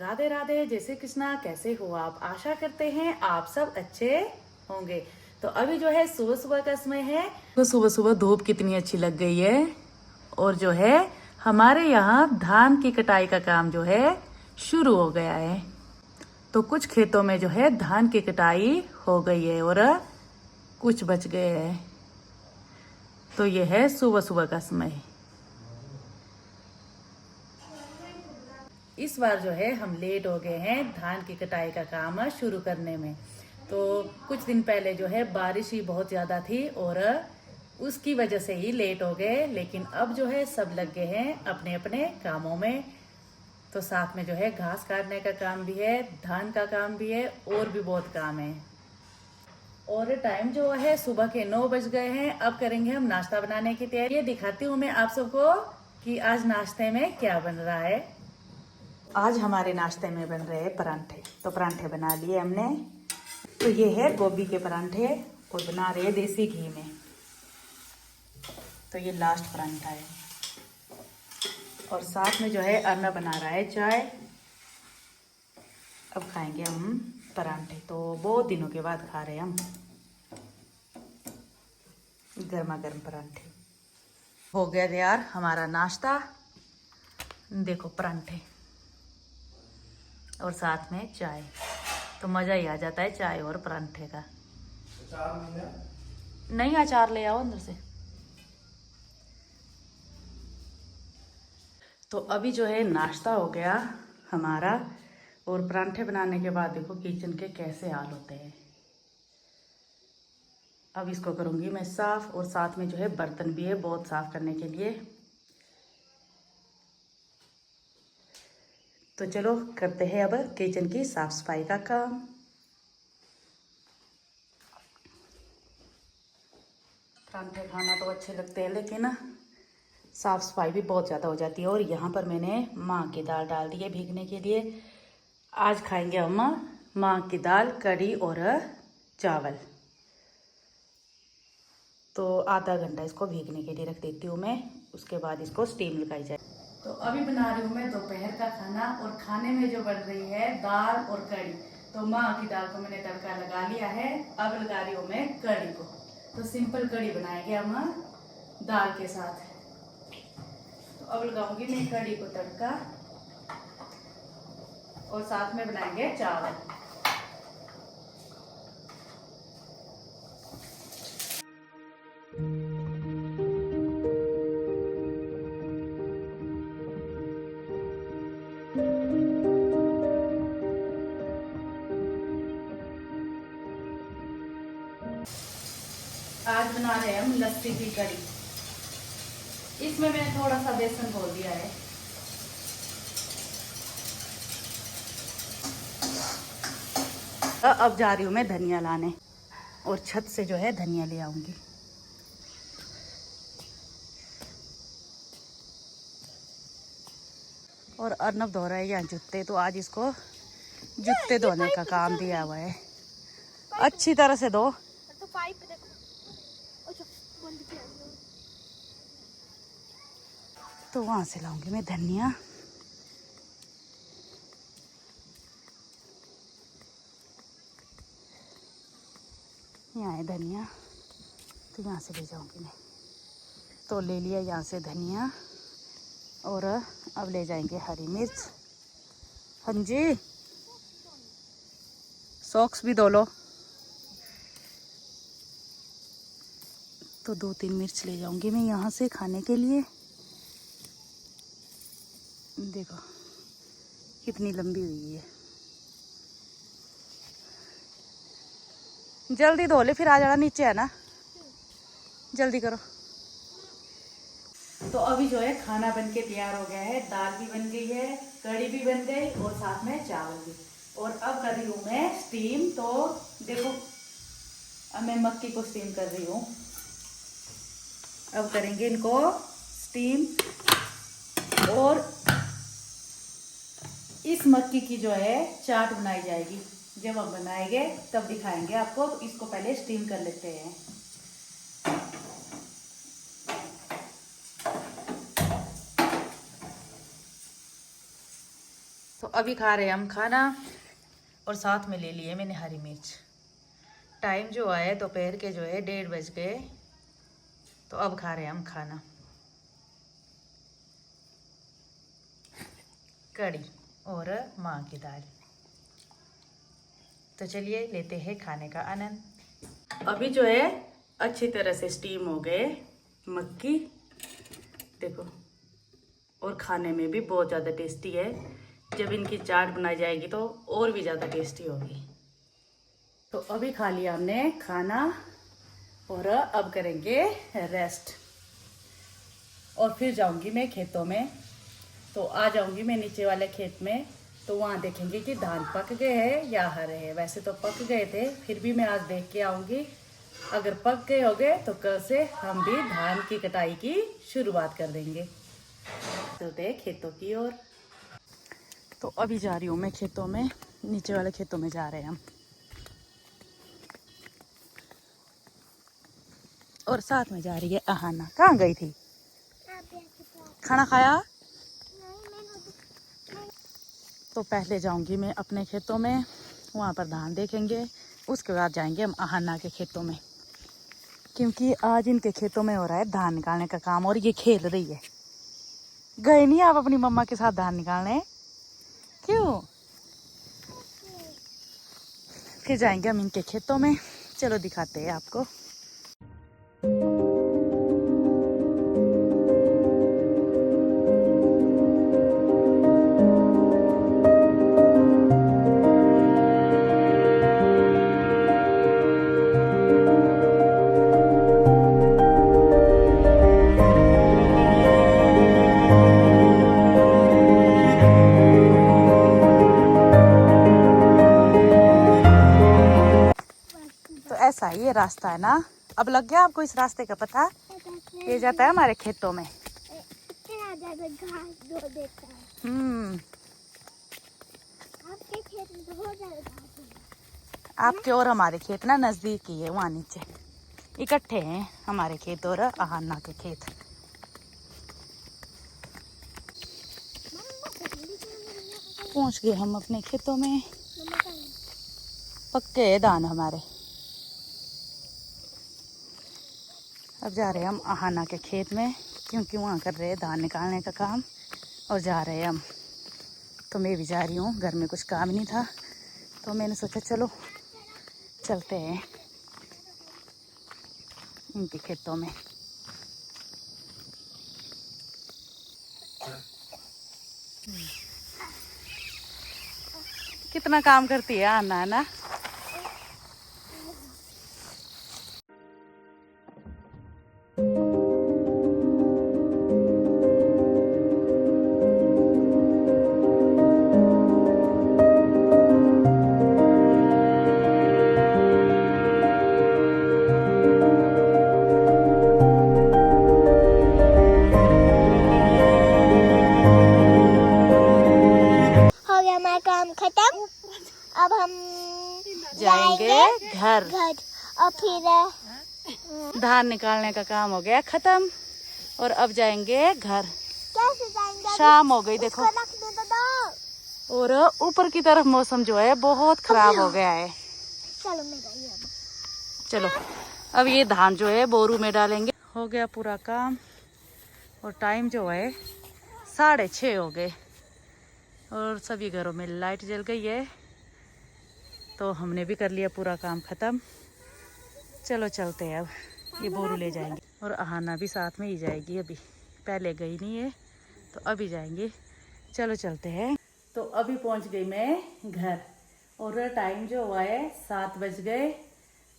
राधे राधे, जय श्री कृष्णा। कैसे हो आप? आशा करते हैं आप सब अच्छे होंगे। तो अभी जो है सुबह सुबह का समय है। तो सुबह सुबह धूप कितनी अच्छी लग गई है। और जो है हमारे यहाँ धान की कटाई का काम जो है शुरू हो गया है। तो कुछ खेतों में जो है धान की कटाई हो गई है और कुछ बच गए हैं। तो ये है सुबह सुबह का समय। इस बार जो है हम लेट हो गए हैं धान की कटाई का काम शुरू करने में। तो कुछ दिन पहले जो है बारिश ही बहुत ज़्यादा थी और उसकी वजह से ही लेट हो गए। लेकिन अब जो है सब लग गए हैं अपने अपने कामों में। तो साथ में जो है घास काटने का काम भी है, धान का काम भी है और भी बहुत काम है। और टाइम जो है सुबह के 9 बज गए हैं। अब करेंगे हम नाश्ता बनाने की तैयारी। ये दिखाती हूँ मैं आप सबको कि आज नाश्ते में क्या बन रहा है। आज हमारे नाश्ते में बन रहे हैं परांठे। तो परांठे बना लिए हमने। तो ये है गोभी के परांठे और बना रहे हैं देसी घी में। तो ये लास्ट परांठा है। और साथ में जो है अर्ना बना रहा है चाय। अब खाएंगे हम परांठे। तो बहुत दिनों के बाद खा रहे हैं हम गर्मा गर्म परांठे। हो गया यार हमारा नाश्ता। देखो परांठे और साथ में चाय। तो मज़ा ही आ जाता है चाय और परांठे का। नहीं, अचार ले आओ अंदर से। तो अभी जो है नाश्ता हो गया हमारा। और परांठे बनाने के बाद देखो किचन के कैसे हाल होते हैं। अब इसको करूँगी मैं साफ़। और साथ में जो है बर्तन भी है बहुत साफ़ करने के लिए। तो चलो करते हैं अब किचन की साफ़ सफाई का काम। परांठे खाना तो अच्छे लगते हैं लेकिन साफ़ सफाई भी बहुत ज़्यादा हो जाती है। और यहाँ पर मैंने माँ की दाल डाल दी है भीगने के लिए। आज खाएंगे हम माँ की दाल, कढ़ी और चावल। तो आधा घंटा इसको भीगने के लिए रख देती हूँ मैं। उसके बाद इसको स्टीम लगाई जाए। तो अभी बना रही हूँ मैं दोपहर का खाना। और खाने में जो बन रही है दाल और कढ़ी। तो माँ की दाल को मैंने तड़का लगा लिया है। अब लगा रही हूँ मैं कढ़ी को। तो सिंपल कढ़ी बनाएंगे हम दाल के साथ। तो अब लगाऊंगी मैं कढ़ी को तड़का। और साथ में बनाएंगे चावल। आज बना रहे हैं हम लस्सी की कढ़ी। इसमें मैंने थोड़ा सा बेसन घोल दिया है। अब जा रही हूँ मैं धनिया लाने। और छत से जो है धनिया ले आऊंगी। और अर्नब धो रहा है यहाँ जूते। तो आज इसको जूते धोने का काम दिया हुआ है। अच्छी तरह से धो। तो पाइप देखो। अच्छा, बंद किया। तो वहां से लाऊंगी मैं धनिया। यहाँ है धनिया। तो यहाँ से ले जाऊंगी मैं। तो ले लिया यहाँ से धनिया। और अब ले जाएंगे हरी मिर्च। हाँ जी, सॉक्स भी धो लो। तो 2-3 मिर्च ले जाऊंगी मैं यहाँ से खाने के लिए। देखो कितनी लंबी हुई है। जल्दी धो ले फिर आ जाना, नीचे है ना। जल्दी करो। तो अभी जो है खाना बन के तैयार हो गया है। दाल भी बन गई है, कढ़ी भी बन गई और साथ में चावल भी। और अब कर रही हूँ मैं स्टीम। तो देखो अब मैं मक्की को स्टीम कर रही हूँ। अब करेंगे इनको स्टीम। और इस मक्की की जो है चाट बनाई जाएगी। जब हम बनाएंगे तब दिखाएंगे आपको। इसको पहले स्टीम कर लेते हैं। तो अभी खा रहे हैं हम खाना और साथ में ले लिए मैंने हरी मिर्च। टाइम जो है दोपहर के जो है 1:30 बज गए, तो अब खा रहे हैं हम खाना। कढ़ी और माँ की दाल। तो चलिए लेते हैं खाने का आनंद। अभी जो है अच्छी तरह से स्टीम हो गए मक्की, देखो, और खाने में भी बहुत ज़्यादा टेस्टी है। जब इनकी चाट बनाई जाएगी तो और भी ज़्यादा टेस्टी होगी। तो अभी खा लिया हमने खाना और अब करेंगे रेस्ट, और फिर जाऊंगी मैं खेतों में। तो आ जाऊंगी मैं नीचे वाले खेत में, तो वहाँ देखेंगे कि धान पक गए हैं या हरे हैं। वैसे तो पक गए थे, फिर भी मैं आज देख के आऊँगी। अगर पक गए होंगे तो कल से हम भी धान की कटाई की शुरुआत कर देंगे। चलते हैं खेतों की ओर। तो अभी जा रही हूँ मैं खेतों में, नीचे वाले खेतों में जा रहे हैं हम। और साथ में जा रही है अहाना। कहाँ गई थी? खाना खाया? तो पहले जाऊंगी मैं अपने खेतों में, वहाँ पर धान देखेंगे, उसके बाद जाएंगे हम अहाना के खेतों में, क्योंकि आज इनके खेतों में हो रहा है धान निकालने का काम और ये खेल रही है। गए नहीं आप अपनी मम्मा के साथ धान निकालने? क्यों? फिर जाएंगे हम इनके खेतों में। चलो दिखाते हैं आपको। ऐसा ही ये रास्ता है ना। अब लग गया आपको इस रास्ते का पता? ये जाता है हमारे खेतों में। इतना ज्यादा घास धो देता है। आपके खेत में तो बहुत ज्यादा घास है। आपके और हमारे खेत ना नजदीक ही है, वहाँ नीचे इकट्ठे हैं हमारे खेत और अहाना के खेत। पहुँच गए हम अपने खेतों में। पक्के है धान हमारे। अब जा रहे हैं हम अहाना के खेत में, क्योंकि वहाँ कर रहे हैं धान निकालने का काम, और जा रहे हैं हम। तो मैं भी जा रही हूँ, घर में कुछ काम नहीं था तो मैंने सोचा चलो चलते हैं इनके खेतों में। कितना काम करती है आना, है ना? खत्म। अब हम जाएंगे घर। और फिर धान निकालने का काम हो गया खत्म, और अब जाएंगे घर। कैसे जाएंगे? शाम हो गई देखो, रखने तो दो। और ऊपर की तरफ मौसम जो है बहुत खराब हो गया है। चलो मेरा ये अब। चलो अब ये धान जो है बोरू में डालेंगे। हो गया पूरा काम, और टाइम जो है 6:30 हो गए, और सभी घरों में लाइट जल गई है। तो हमने भी कर लिया पूरा काम ख़त्म। चलो चलते हैं, अब ये बोरू ले जाएंगे, और अहाना भी साथ में ही जाएगी। अभी पहले गई नहीं है तो अभी जाएंगे। चलो चलते हैं। तो अभी पहुंच गई मैं घर, और टाइम जो हुआ है 7 बज गए।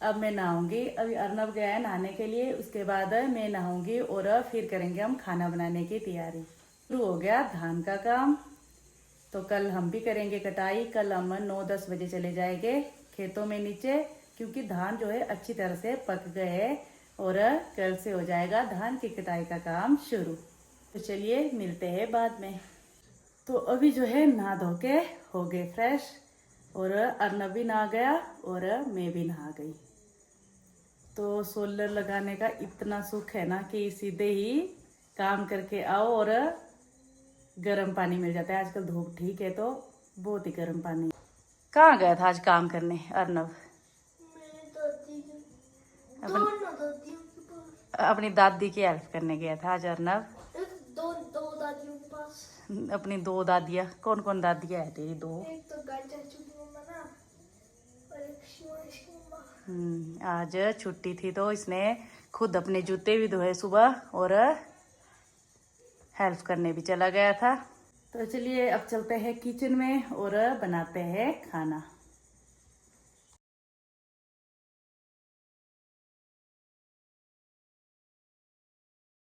अब मैं नहाऊंगी। अभी अर्नब गया है नहाने के लिए, उसके बाद मैं नहाऊंगी और फिर करेंगे हम खाना बनाने की तैयारी। शुरू हो गया धान का काम। तो कल हम भी करेंगे कटाई। कल हम 9-10 बजे चले जाएंगे खेतों में नीचे, क्योंकि धान जो है अच्छी तरह से पक गए हैं, और कल से हो जाएगा धान की कटाई का काम शुरू। तो चलिए मिलते हैं बाद में। तो अभी जो है नहा धो के हो गए फ्रेश, और अर्नब भी नहा गया और मैं भी नहा गई। तो सोलर लगाने का इतना सुख है ना कि सीधे ही काम करके आओ और गर्म पानी मिल जाता है। आजकल धूप ठीक है तो बहुत ही गर्म पानी। कहाँ गया था आज काम करने अर्नव? मेरी दादी दोनों दादियों के पास। अपनी दादी की हेल्प करने गया था आज अर्नव। दो दादियों के पास। अपनी 2 दादियाँ, कौन कौन दादियाँ है तेरी 2? एक तो गाजा चुकी मम्मा ना, और एक शिवांश की मम्मा। आज छुट्टी थी तो इसने खुद अपने जूते भी धोए सुबह और हेल्प करने भी चला गया था। तो चलिए अब चलते हैं किचन में और बनाते हैं खाना।